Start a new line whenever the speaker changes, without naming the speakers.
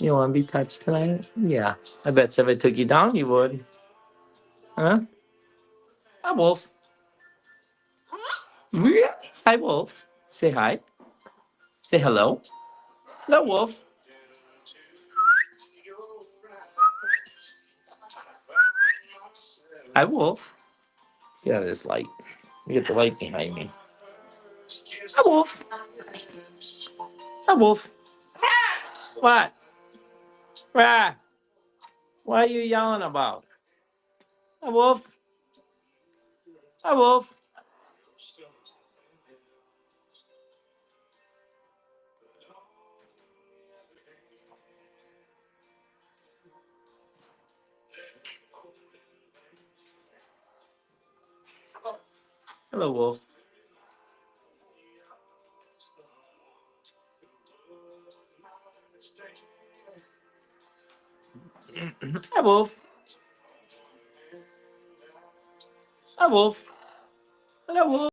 You want to be touched tonight? Yeah. I bet you if I took you down, you would. Huh? Hi, Wolf. Yeah. Hi, Wolf. Say hi. Say hello. Hello, Wolf. Hi, Wolf. Get out of this light. Get the light behind me. Hi, Wolf. Hi, Wolf. What? Rah. What are you yelling about? Hi, Wolf. Hi, Wolf. Hello, Wolf. Hi, Wolf. Hi, Wolf. Hello, Wolf.